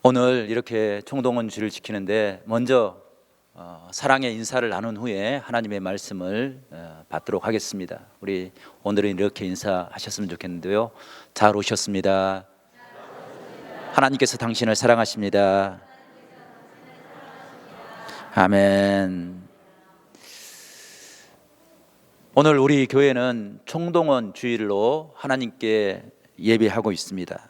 오늘 이렇게 총동원 주를 지키는데 먼저 사랑의 인사를 나눈 후에 하나님의 말씀을 받도록 하겠습니다. 우리 오늘은 이렇게 인사하셨으면 좋겠는데요. 잘 오셨습니다. 하나님께서 당신을 사랑하십니다. 아멘. 오늘 우리 교회는 총동원 주일로 하나님께 예배하고 있습니다.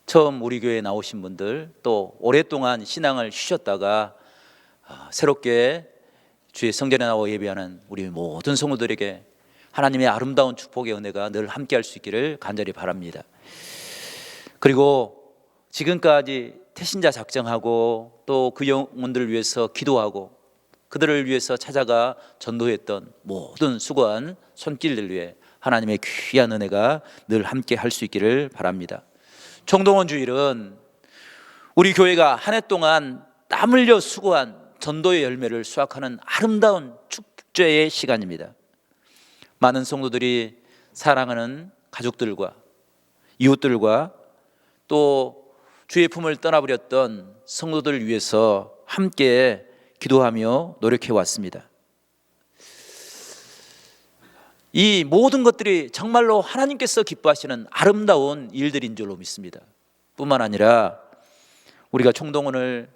처음 우리 교회에 나오신 분들, 또 오랫동안 신앙을 쉬셨다가 새롭게 주의 성전에 나와 예배하는 우리 모든 성도들에게 하나님의 아름다운 축복의 은혜가 늘 함께할 수 있기를 간절히 바랍니다. 그리고 지금까지 태신자 작정하고 또 그 영혼들을 위해서 기도하고 그들을 위해서 찾아가 전도했던 모든 수고한 손길들 위해 하나님의 귀한 은혜가 늘 함께 할 수 있기를 바랍니다. 총동원 주일은 우리 교회가 한 해 동안 땀 흘려 수고한 전도의 열매를 수확하는 아름다운 축제의 시간입니다. 많은 성도들이 사랑하는 가족들과 이웃들과 또 주의 품을 떠나버렸던 성도들을 위해서 함께 기도하며 노력해 왔습니다. 이 모든 것들이 정말로 하나님께서 기뻐하시는 아름다운 일들인 줄로 믿습니다. 뿐만 아니라 우리가 총동원을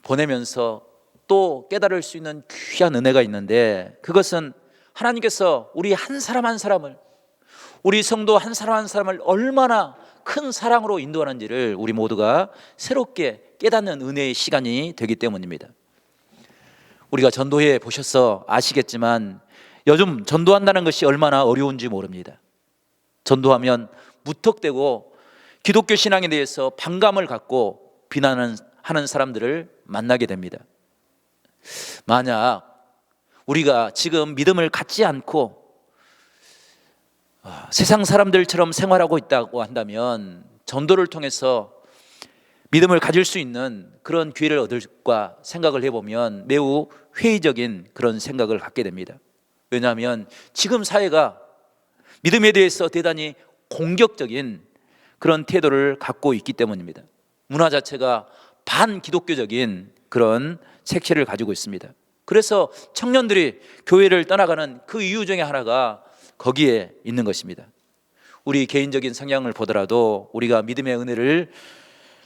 보내면서 또 깨달을 수 있는 귀한 은혜가 있는데, 그것은 하나님께서 우리 한 사람 한 사람을, 우리 성도 한 사람 한 사람을 얼마나 큰 사랑으로 인도하는지를 우리 모두가 새롭게 깨닫는 은혜의 시간이 되기 때문입니다. 우리가 전도해 보셔서 아시겠지만 요즘 전도한다는 것이 얼마나 어려운지 모릅니다. 전도하면 무턱대고 기독교 신앙에 대해서 반감을 갖고 비난하는 사람들을 만나게 됩니다. 만약 우리가 지금 믿음을 갖지 않고 세상 사람들처럼 생활하고 있다고 한다면 전도를 통해서 믿음을 가질 수 있는 그런 기회를 얻을까 생각을 해보면 매우 회의적인 그런 생각을 갖게 됩니다. 왜냐하면 지금 사회가 믿음에 대해서 대단히 공격적인 그런 태도를 갖고 있기 때문입니다. 문화 자체가 반기독교적인 그런 색채를 가지고 있습니다. 그래서 청년들이 교회를 떠나가는 그 이유 중에 하나가 거기에 있는 것입니다. 우리 개인적인 성향을 보더라도 우리가 믿음의 은혜를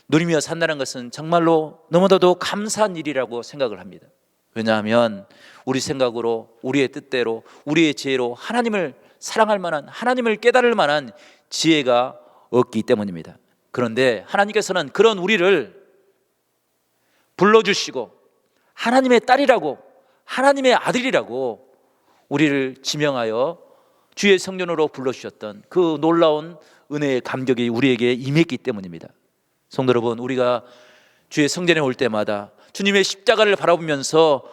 누리며 산다는 것은 정말로 너무나도 감사한 일이라고 생각을 합니다. 왜냐하면 우리 생각으로, 우리의 뜻대로, 우리의 지혜로 하나님을 사랑할 만한, 하나님을 깨달을 만한 지혜가 없기 때문입니다. 그런데 하나님께서는 그런 우리를 불러주시고 하나님의 딸이라고, 하나님의 아들이라고 우리를 지명하여 주의 성전으로 불러주셨던 그 놀라운 은혜의 감격이 우리에게 임했기 때문입니다. 성도 여러분, 우리가 주의 성전에 올 때마다 주님의 십자가를 바라보면서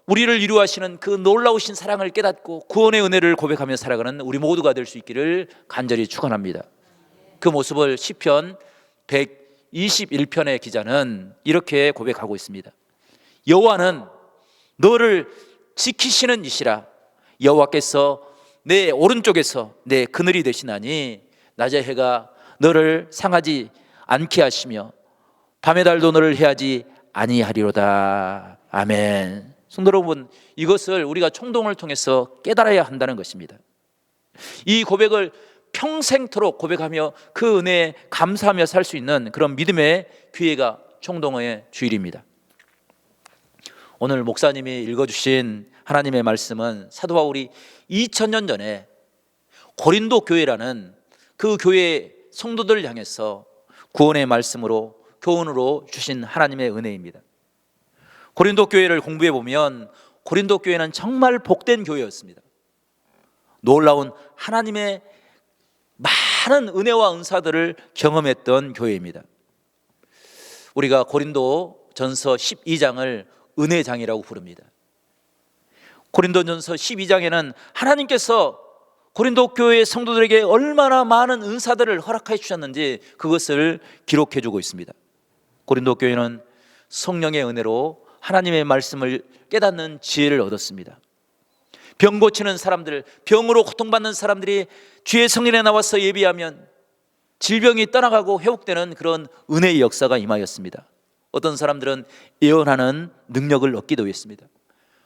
우리를 위로하시는 그 놀라우신 사랑을 깨닫고 구원의 은혜를 고백하며 살아가는 우리 모두가 될 수 있기를 간절히 축원합니다. 그 모습을 시편 121편의 기자는 이렇게 고백하고 있습니다. 여호와는 너를 지키시는 이시라. 여호와께서 내 오른쪽에서 내 그늘이 되시나니 낮의 해가 너를 상하지 않게 하시며 밤의 달도 너를 해하지 아니하리로다. 아멘. 성도 여러분, 이것을 우리가 총동을 통해서 깨달아야 한다는 것입니다. 이 고백을 평생토록 고백하며 그 은혜에 감사하며 살 수 있는 그런 믿음의 기회가 총동의 주일입니다. 오늘 목사님이 읽어주신 하나님의 말씀은 사도 바울이 2000년 전에 고린도 교회라는 그 교회의 성도들을 향해서 구원의 말씀으로, 교훈으로 주신 하나님의 은혜입니다. 고린도 교회를 공부해 보면 고린도 교회는 정말 복된 교회였습니다. 놀라운 하나님의 많은 은혜와 은사들을 경험했던 교회입니다. 우리가 고린도 전서 12장을 은혜장이라고 부릅니다. 고린도 전서 12장에는 하나님께서 고린도 교회의 성도들에게 얼마나 많은 은사들을 허락해 주셨는지 그것을 기록해 주고 있습니다. 고린도 교회는 성령의 은혜로 하나님의 말씀을 깨닫는 지혜를 얻었습니다. 병 고치는 사람들, 병으로 고통받는 사람들이 주의 성전에 나와서 예비하면 질병이 떠나가고 회복되는 그런 은혜의 역사가 임하였습니다. 어떤 사람들은 예언하는 능력을 얻기도 했습니다.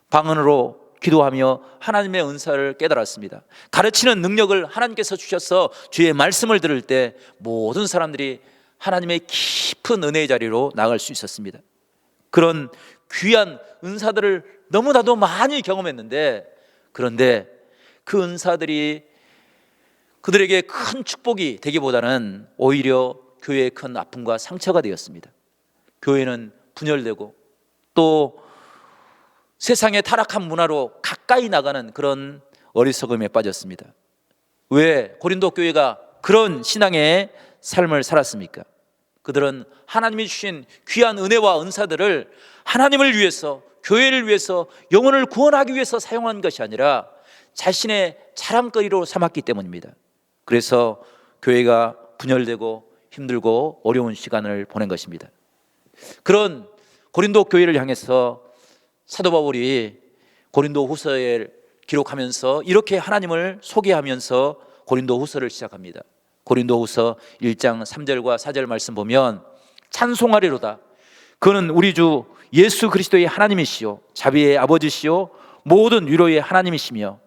방언으로 기도하며 하나님의 은사를 깨달았습니다. 가르치는 능력을 하나님께서 주셔서 주의 말씀을 들을 때 모든 사람들이 하나님의 깊은 은혜의 자리로 나갈 수 있었습니다. 그런 귀한 은사들을 너무나도 많이 경험했는데, 그런데 그 은사들이 그들에게 큰 축복이 되기보다는 오히려 교회의 큰 아픔과 상처가 되었습니다. 교회는 분열되고 또 세상의 타락한 문화로 가까이 나가는 그런 어리석음에 빠졌습니다. 왜 고린도 교회가 그런 신앙의 삶을 살았습니까? 그들은 하나님이 주신 귀한 은혜와 은사들을 하나님을 위해서, 교회를 위해서, 영혼을 구원하기 위해서 사용한 것이 아니라 자신의 자랑거리로 삼았기 때문입니다. 그래서 교회가 분열되고 힘들고 어려운 시간을 보낸 것입니다. 그런 고린도 교회를 향해서 사도 바울이 고린도 후서에 기록하면서 이렇게 하나님을 소개하면서 고린도 후서를 시작합니다. 고린도 후서 1장 3절과 4절 말씀 보면, 찬송하리로다. 그는 우리 주 예수 그리스도의 하나님이시요 자비의 아버지시요 모든 위로의 하나님이시며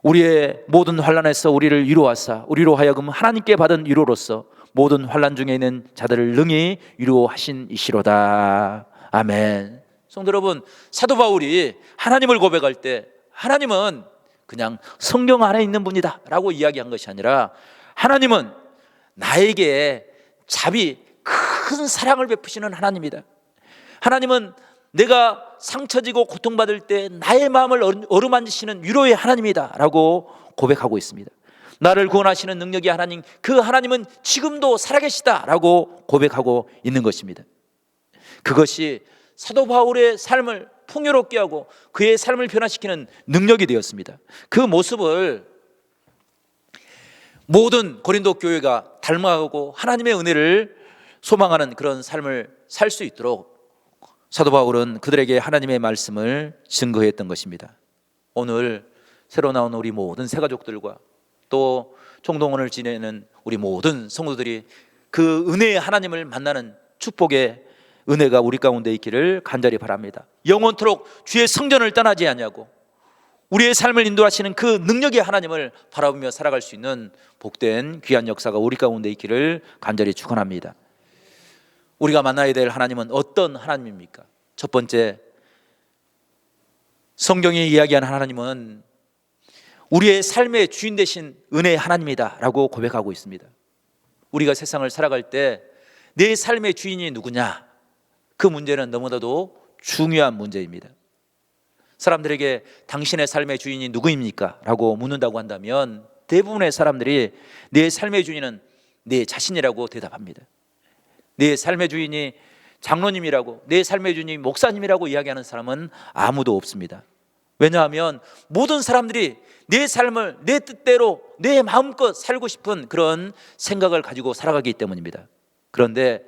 우리의 모든 환난에서 우리를 위로하사 우리로 하여금 하나님께 받은 위로로서 모든 환난 중에 있는 자들을 능히 위로하신 이시로다. 아멘. 성도 여러분, 사도 바울이 하나님을 고백할 때 하나님은 그냥 성경 안에 있는 분이다 라고 이야기한 것이 아니라, 하나님은 나에게 자비, 큰 사랑을 베푸시는 하나님이다. 하나님은 내가 상처지고 고통받을 때 나의 마음을 어루만지시는 위로의 하나님이다 라고 고백하고 있습니다. 나를 구원하시는 능력이 하나님, 그 하나님은 지금도 살아계시다 라고 고백하고 있는 것입니다. 그것이 사도 바울의 삶을 풍요롭게 하고 그의 삶을 변화시키는 능력이 되었습니다. 그 모습을 모든 고린도 교회가 닮아가고 하나님의 은혜를 소망하는 그런 삶을 살 수 있도록 사도 바울은 그들에게 하나님의 말씀을 증거했던 것입니다. 오늘 새로 나온 우리 모든 새가족들과 또 총동원을 지내는 우리 모든 성도들이 그 은혜의 하나님을 만나는 축복의 은혜가 우리 가운데 있기를 간절히 바랍니다. 영원토록 주의 성전을 떠나지 아니하고 우리의 삶을 인도하시는 그 능력의 하나님을 바라보며 살아갈 수 있는 복된 귀한 역사가 우리 가운데 있기를 간절히 축원합니다. 우리가 만나야 될 하나님은 어떤 하나님입니까? 첫 번째, 성경이 이야기하는 하나님은 우리의 삶의 주인 되신 은혜의 하나님이다 라고 고백하고 있습니다. 우리가 세상을 살아갈 때 내 삶의 주인이 누구냐? 그 문제는 너무나도 중요한 문제입니다. 사람들에게 당신의 삶의 주인이 누구입니까? 라고 묻는다고 한다면 대부분의 사람들이 내 삶의 주인은 내 자신이라고 대답합니다. 내 삶의 주인이 장로님이라고, 내 삶의 주인이 목사님이라고 이야기하는 사람은 아무도 없습니다. 왜냐하면 모든 사람들이 내 삶을 내 뜻대로 내 마음껏 살고 싶은 그런 생각을 가지고 살아가기 때문입니다. 그런데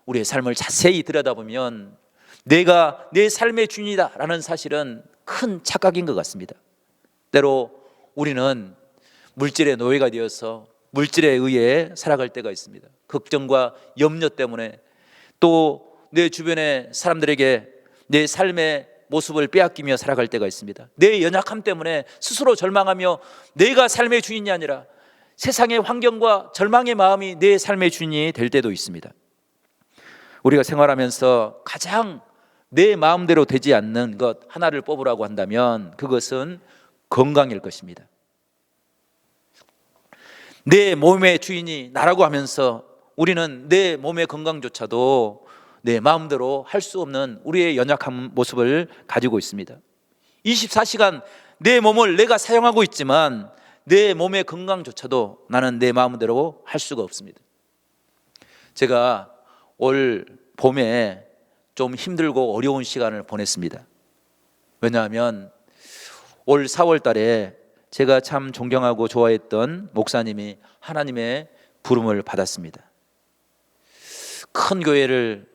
우리의 삶을 자세히 들여다보면 내가 내 삶의 주인이다 라는 사실은 큰 착각인 것 같습니다. 때로 우리는 물질의 노예가 되어서 물질에 의해 살아갈 때가 있습니다. 걱정과 염려 때문에 또 내 주변의 사람들에게 내 삶의 모습을 빼앗기며 살아갈 때가 있습니다. 내 연약함 때문에 스스로 절망하며 내가 삶의 주인이 아니라 세상의 환경과 절망의 마음이 내 삶의 주인이 될 때도 있습니다. 우리가 생활하면서 가장 내 마음대로 되지 않는 것 하나를 뽑으라고 한다면 그것은 건강일 것입니다. 내 몸의 주인이 나라고 하면서 우리는 내 몸의 건강조차도 내 마음대로 할 수 없는 우리의 연약한 모습을 가지고 있습니다. 24시간 내 몸을 내가 사용하고 있지만 내 몸의 건강조차도 나는 내 마음대로 할 수가 없습니다. 제가 올 봄에 좀 힘들고 어려운 시간을 보냈습니다. 왜냐하면 올 4월 달에 제가 참 존경하고 좋아했던 목사님이 하나님의 부름을 받았습니다. 큰 교회를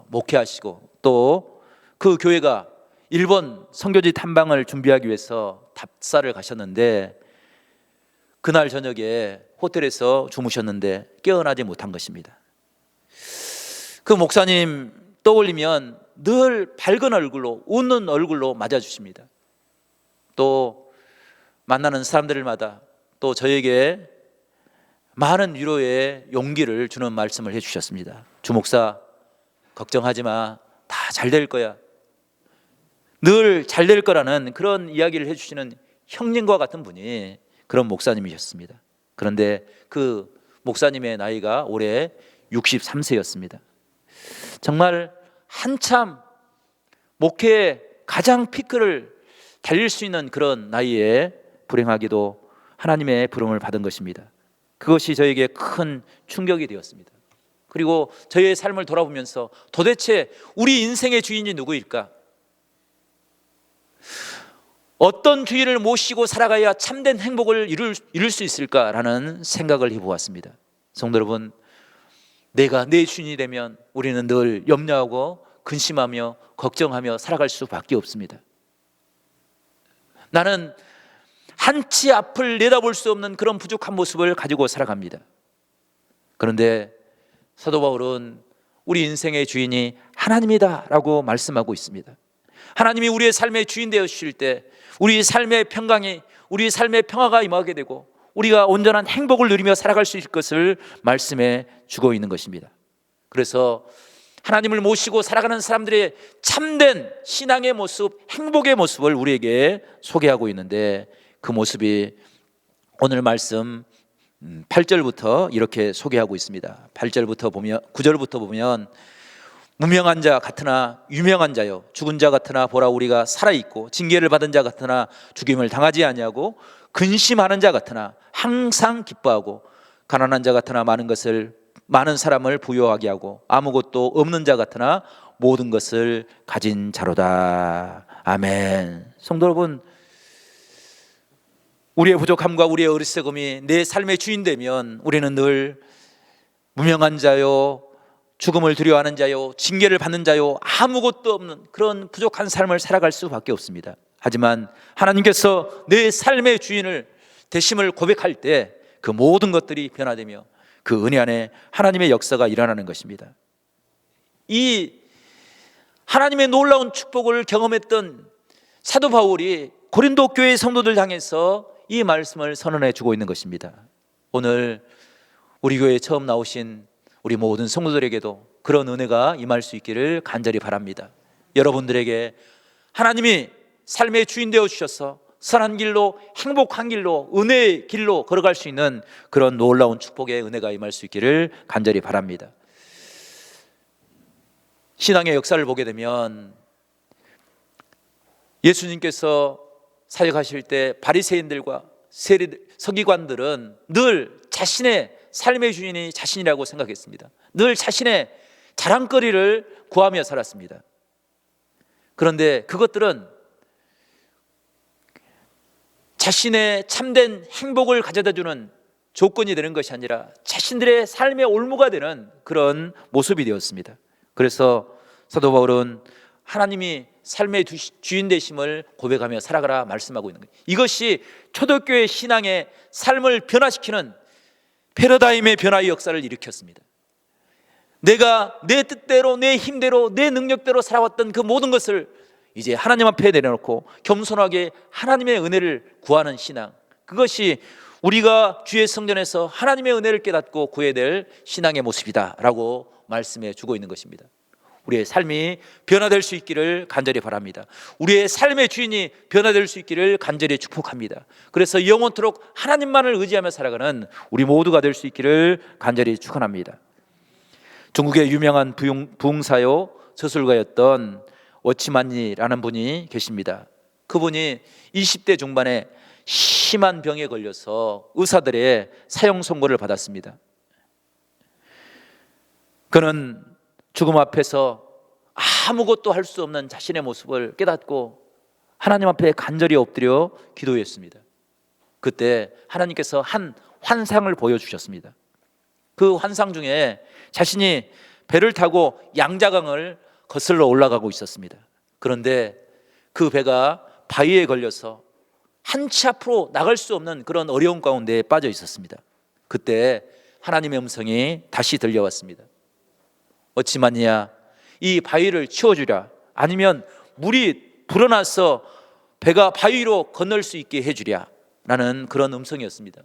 목회하시고 또 그 교회가 일본 선교지 탐방을 준비하기 위해서 답사를 가셨는데 그날 저녁에 호텔에서 주무셨는데 깨어나지 못한 것입니다. 그 목사님 떠올리면 늘 밝은 얼굴로, 웃는 얼굴로 맞아주십니다. 또 만나는 사람들마다 또 저에게 많은 위로의 용기를 주는 말씀을 해주셨습니다. 주 목사, 걱정하지 마, 다 잘 될 거야, 늘 잘 될 거라는 그런 이야기를 해주시는 형님과 같은 분이 그런 목사님이셨습니다. 그런데 그 목사님의 나이가 올해 63세였습니다. 정말 한참 목회의 가장 피크를 달릴 수 있는 그런 나이에 불행하게도 하나님의 부름을 받은 것입니다. 그것이 저에게 큰 충격이 되었습니다. 그리고 저의 삶을 돌아보면서 도대체 우리 인생의 주인이 누구일까? 어떤 주인을 모시고 살아가야 참된 행복을 이룰 수 있을까라는 생각을 해보았습니다. 성도 여러분, 내가 내 주인이 되면 우리는 늘 염려하고 근심하며 걱정하며 살아갈 수밖에 없습니다. 나는 한치 앞을 내다볼 수 없는 그런 부족한 모습을 가지고 살아갑니다. 그런데 사도 바울은 우리 인생의 주인이 하나님이다라고 말씀하고 있습니다. 하나님이 우리의 삶의 주인 되어주실 때 우리 삶의 평강이, 우리 삶의 평화가 임하게 되고 우리가 온전한 행복을 누리며 살아갈 수 있을 것을 말씀해 주고 있는 것입니다. 그래서 하나님을 모시고 살아가는 사람들의 참된 신앙의 모습, 행복의 모습을 우리에게 소개하고 있는데, 그 모습이 오늘 말씀 8절부터 이렇게 소개하고 있습니다. 8절부터 보면, 9절부터 보면 무명한 자 같으나 유명한 자요, 죽은 자 같으나 보라 우리가 살아있고, 징계를 받은 자 같으나 죽임을 당하지 아니하고, 근심하는 자 같으나 항상 기뻐하고, 가난한 자 같으나 많은 사람을 부유하게 하고, 아무것도 없는 자 같으나 모든 것을 가진 자로다. 아멘. 성도 여러분, 우리의 부족함과 우리의 어리석음이 내 삶의 주인 되면 우리는 늘 무명한 자요, 죽음을 두려워하는 자요, 징계를 받는 자요, 아무것도 없는 그런 부족한 삶을 살아갈 수밖에 없습니다. 하지만 하나님께서 내 삶의 주인을 되심을 고백할 때 그 모든 것들이 변화되며 그 은혜 안에 하나님의 역사가 일어나는 것입니다. 이 하나님의 놀라운 축복을 경험했던 사도 바울이 고린도 교회 성도들 향해서 이 말씀을 선언해 주고 있는 것입니다. 오늘 우리 교회에 처음 나오신 우리 모든 성도들에게도 그런 은혜가 임할 수 있기를 간절히 바랍니다. 여러분들에게 하나님이 삶의 주인 되어 주셔서 선한 길로, 행복한 길로, 은혜의 길로 걸어갈 수 있는 그런 놀라운 축복의 은혜가 임할 수 있기를 간절히 바랍니다. 신앙의 역사를 보게 되면 예수님께서 사역하실 때 바리새인들과 서기관들은 늘 자신의 삶의 주인이 자신이라고 생각했습니다. 늘 자신의 자랑거리를 구하며 살았습니다. 그런데 그것들은 자신의 참된 행복을 가져다주는 조건이 되는 것이 아니라 자신들의 삶의 올무가 되는 그런 모습이 되었습니다. 그래서 사도 바울은 하나님이 삶의 주인 되심을 고백하며 살아가라 말씀하고 있는 거예요. 이것이 초대교회 신앙의 삶을 변화시키는 패러다임의 변화의 역사를 일으켰습니다. 내가 내 뜻대로, 내 힘대로, 내 능력대로 살아왔던 그 모든 것을 이제 하나님 앞에 내려놓고 겸손하게 하나님의 은혜를 구하는 신앙, 그것이 우리가 주의 성전에서 하나님의 은혜를 깨닫고 구해야 될 신앙의 모습이다라고 말씀해 주고 있는 것입니다. 우리의 삶이 변화될 수 있기를 간절히 바랍니다. 우리의 삶의 주인이 변화될 수 있기를 간절히 축복합니다. 그래서 영원토록 하나님만을 의지하며 살아가는 우리 모두가 될 수 있기를 간절히 축원합니다. 중국의 유명한 부흥사요 저술가였던 워치만니라는 분이 계십니다. 그분이 20대 중반에 심한 병에 걸려서 의사들의 사형 선고를 받았습니다. 그는 죽음 앞에서 아무것도 할 수 없는 자신의 모습을 깨닫고 하나님 앞에 간절히 엎드려 기도했습니다. 그때 하나님께서 한 환상을 보여주셨습니다. 그 환상 중에 자신이 배를 타고 양자강을 거슬러 올라가고 있었습니다. 그런데 그 배가 바위에 걸려서 한 치 앞으로 나갈 수 없는 그런 어려운 가운데 빠져 있었습니다. 그때 하나님의 음성이 다시 들려왔습니다. 어찌마냐 이 바위를 치워주랴, 아니면 물이 불어나서 배가 바위로 건널 수 있게 해주랴 라는 그런 음성이었습니다.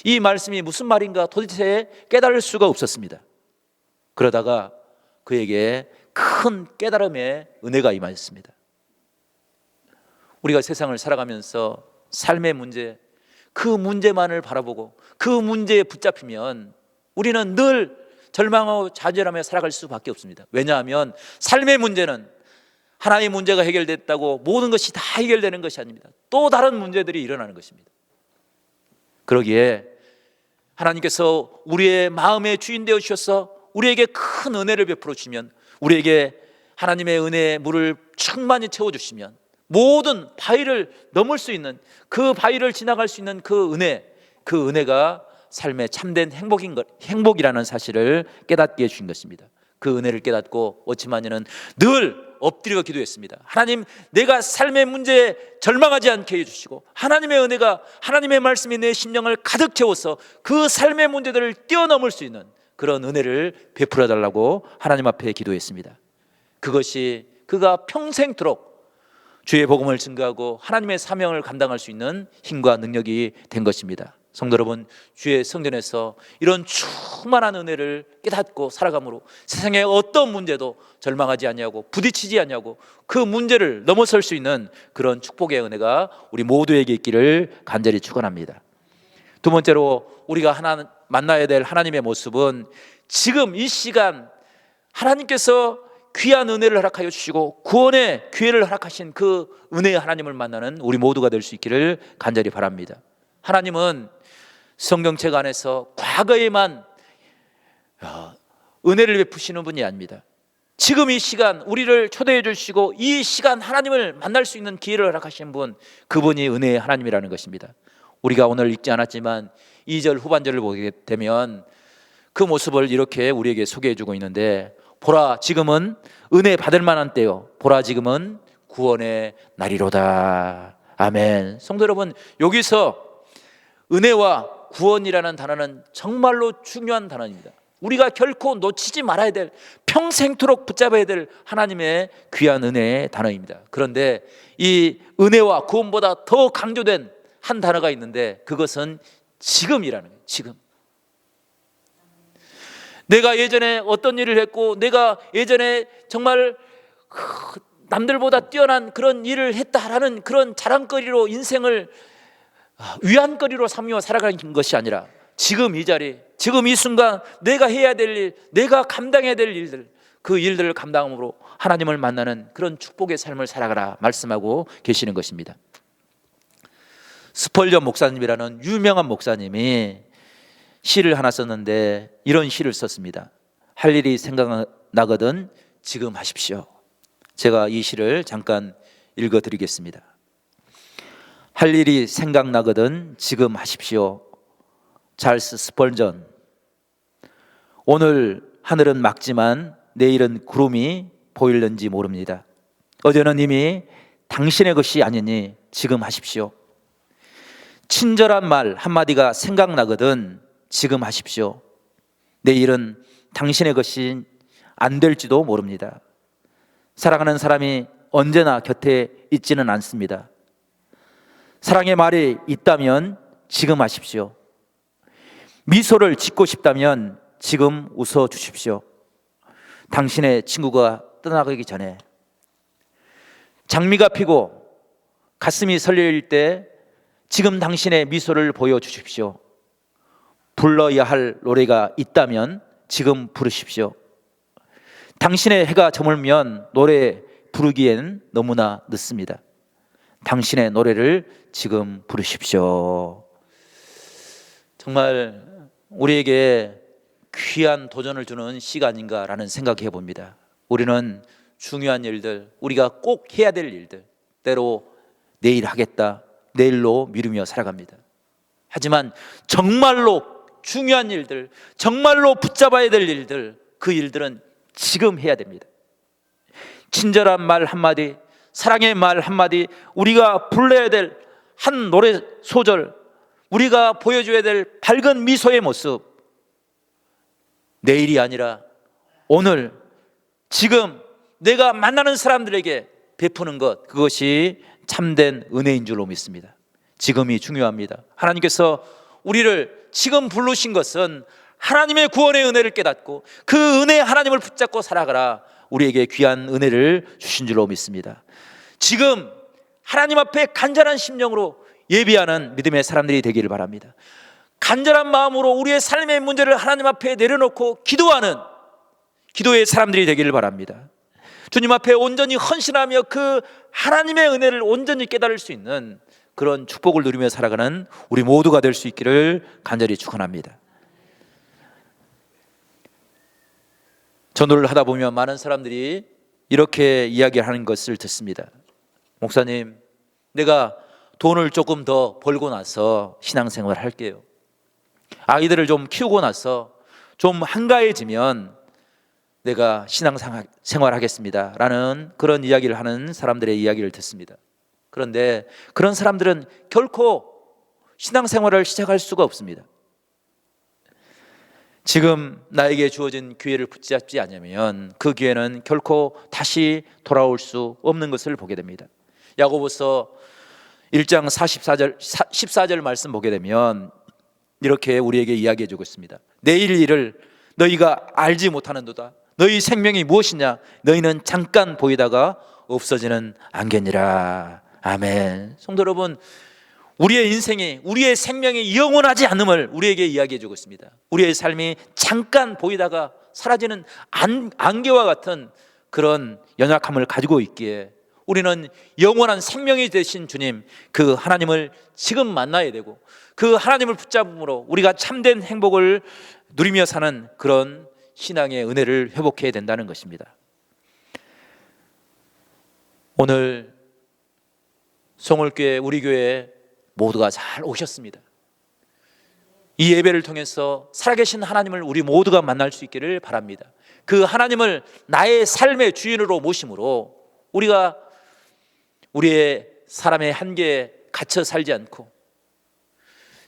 이 말씀이 무슨 말인가 도대체 깨달을 수가 없었습니다. 그러다가 그에게 큰 깨달음의 은혜가 임하였습니다. 우리가 세상을 살아가면서 삶의 문제, 그 문제만을 바라보고 그 문제에 붙잡히면 우리는 늘 절망하고 좌절하며 살아갈 수밖에 없습니다. 왜냐하면 삶의 문제는 하나의 문제가 해결됐다고 모든 것이 다 해결되는 것이 아닙니다. 또 다른 문제들이 일어나는 것입니다. 그러기에 하나님께서 우리의 마음의 주인 되어 주셔서 우리에게 큰 은혜를 베풀어 주시면, 우리에게 하나님의 은혜의 물을 충만히 채워주시면 모든 바위를 넘을 수 있는, 그 바위를 지나갈 수 있는 그 은혜가 삶의 참된 행복이라는 사실을 깨닫게 해주신 것입니다. 그 은혜를 깨닫고 어찌마냐는 늘 엎드려 기도했습니다. 하나님, 내가 삶의 문제에 절망하지 않게 해주시고 하나님의 은혜가, 하나님의 말씀이 내 심령을 가득 채워서 그 삶의 문제들을 뛰어넘을 수 있는 그런 은혜를 베풀어 달라고 하나님 앞에 기도했습니다. 그것이 그가 평생토록 주의 복음을 증거하고 하나님의 사명을 감당할 수 있는 힘과 능력이 된 것입니다. 성도 여러분, 주의 성전에서 이런 충만한 은혜를 깨닫고 살아감으로 세상의 어떤 문제도 절망하지 아니하고 부딪히지 아니하고 그 문제를 넘어설 수 있는 그런 축복의 은혜가 우리 모두에게 있기를 간절히 축원합니다. 두 번째로 우리가 만나야 될 하나님의 모습은 지금 이 시간 하나님께서 귀한 은혜를 허락하여 주시고 구원의 기회를 허락하신 그 은혜의 하나님을 만나는 우리 모두가 될 수 있기를 간절히 바랍니다. 하나님은 성경책 안에서 과거에만 은혜를 베푸시는 분이 아닙니다. 지금 이 시간 우리를 초대해 주시고 이 시간 하나님을 만날 수 있는 기회를 허락하신 분, 그분이 은혜의 하나님이라는 것입니다. 우리가 오늘 읽지 않았지만 2절 후반절을 보게 되면 그 모습을 이렇게 우리에게 소개해 주고 있는데, 보라 지금은 은혜 받을 만한 때요, 보라 지금은 구원의 날이로다. 아멘. 성도 여러분, 여기서 은혜와 구원이라는 단어는 정말로 중요한 단어입니다. 우리가 결코 놓치지 말아야 될, 평생토록 붙잡아야 될 하나님의 귀한 은혜의 단어입니다. 그런데 이 은혜와 구원보다 더 강조된 한 단어가 있는데 그것은 지금이라는 거예요. 지금. 내가 예전에 어떤 일을 했고, 내가 예전에 정말 남들보다 뛰어난 그런 일을 했다라는 그런 자랑거리로 인생을 위안거리로 삼며 살아가는 것이 아니라 지금 이 자리, 지금 이 순간 내가 해야 될 일, 내가 감당해야 될 일들, 그 일들을 감당함으로 하나님을 만나는 그런 축복의 삶을 살아가라 말씀하고 계시는 것입니다. 스펄전 목사님이라는 유명한 목사님이 시를 하나 썼는데 이런 시를 썼습니다. 할 일이 생각나거든 지금 하십시오. 제가 이 시를 잠깐 읽어드리겠습니다. 할 일이 생각나거든 지금 하십시오. 찰스 스펄전. 오늘 하늘은 맑지만 내일은 구름이 보일는지 모릅니다. 어제는 이미 당신의 것이 아니니 지금 하십시오. 친절한 말 한마디가 생각나거든 지금 하십시오. 내일은 당신의 것이 안 될지도 모릅니다. 사랑하는 사람이 언제나 곁에 있지는 않습니다. 사랑의 말이 있다면 지금 하십시오. 미소를 짓고 싶다면 지금 웃어 주십시오. 당신의 친구가 떠나가기 전에. 장미가 피고 가슴이 설레일 때 지금 당신의 미소를 보여주십시오. 불러야 할 노래가 있다면 지금 부르십시오. 당신의 해가 저물면 노래 부르기엔 너무나 늦습니다. 당신의 노래를 지금 부르십시오. 정말 우리에게 귀한 도전을 주는 시간인가라는 생각해 봅니다. 우리는 중요한 일들, 우리가 꼭 해야 될 일들, 때로 내일 하겠다, 내일로 미루며 살아갑니다. 하지만 정말로 중요한 일들, 정말로 붙잡아야 될 일들, 그 일들은 지금 해야 됩니다. 친절한 말 한마디, 사랑의 말 한마디, 우리가 불러야 될 한 노래 소절, 우리가 보여줘야 될 밝은 미소의 모습, 내일이 아니라 오늘, 지금 내가 만나는 사람들에게 베푸는 것, 그것이 참된 은혜인 줄로 믿습니다. 지금이 중요합니다. 하나님께서 우리를 지금 부르신 것은 하나님의 구원의 은혜를 깨닫고 그 은혜의 하나님을 붙잡고 살아가라, 우리에게 귀한 은혜를 주신 줄로 믿습니다. 지금 하나님 앞에 간절한 심령으로 예비하는 믿음의 사람들이 되기를 바랍니다. 간절한 마음으로 우리의 삶의 문제를 하나님 앞에 내려놓고 기도하는 기도의 사람들이 되기를 바랍니다. 주님 앞에 온전히 헌신하며 그 하나님의 은혜를 온전히 깨달을 수 있는 그런 축복을 누리며 살아가는 우리 모두가 될 수 있기를 간절히 축원합니다. 전도를 하다 보면 많은 사람들이 이렇게 이야기하는 것을 듣습니다. 목사님, 내가 돈을 조금 더 벌고 나서 신앙생활 할게요. 아이들을 좀 키우고 나서 좀 한가해지면 내가 신앙생활 하겠습니다 라는 그런 이야기를 하는 사람들의 이야기를 듣습니다. 그런데 그런 사람들은 결코 신앙생활을 시작할 수가 없습니다. 지금 나에게 주어진 기회를 붙잡지 않으면 그 기회는 결코 다시 돌아올 수 없는 것을 보게 됩니다. 야고보서 1장 14절 말씀 보게 되면 이렇게 우리에게 이야기해 주고 있습니다. 내일 일을 너희가 알지 못하는도다. 너희 생명이 무엇이냐? 너희는 잠깐 보이다가 없어지는 안개니라. 아멘. 성도 여러분, 우리의 인생이, 우리의 생명이 영원하지 않음을 우리에게 이야기해 주고 있습니다. 우리의 삶이 잠깐 보이다가 사라지는 안개와 같은 그런 연약함을 가지고 있기에 우리는 영원한 생명이 되신 주님, 그 하나님을 지금 만나야 되고 그 하나님을 붙잡음으로 우리가 참된 행복을 누리며 사는 그런 신앙의 은혜를 회복해야 된다는 것입니다. 오늘 송월교회, 우리 교회에 모두가 잘 오셨습니다. 이 예배를 통해서 살아계신 하나님을 우리 모두가 만날 수 있기를 바랍니다. 그 하나님을 나의 삶의 주인으로 모심으로 우리가 우리의 사람의 한계에 갇혀 살지 않고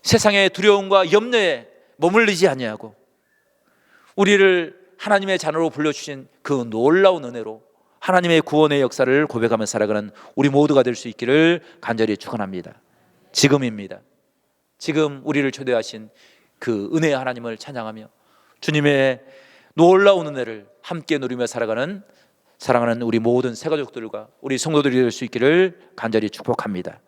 세상의 두려움과 염려에 머물리지 아니하고 우리를 하나님의 자녀로 불러주신 그 놀라운 은혜로 하나님의 구원의 역사를 고백하며 살아가는 우리 모두가 될 수 있기를 간절히 축원합니다. 지금입니다. 지금 우리를 초대하신 그 은혜의 하나님을 찬양하며 주님의 놀라운 은혜를 함께 누리며 살아가는 사랑하는 우리 모든 새가족들과 우리 성도들이 될 수 있기를 간절히 축복합니다.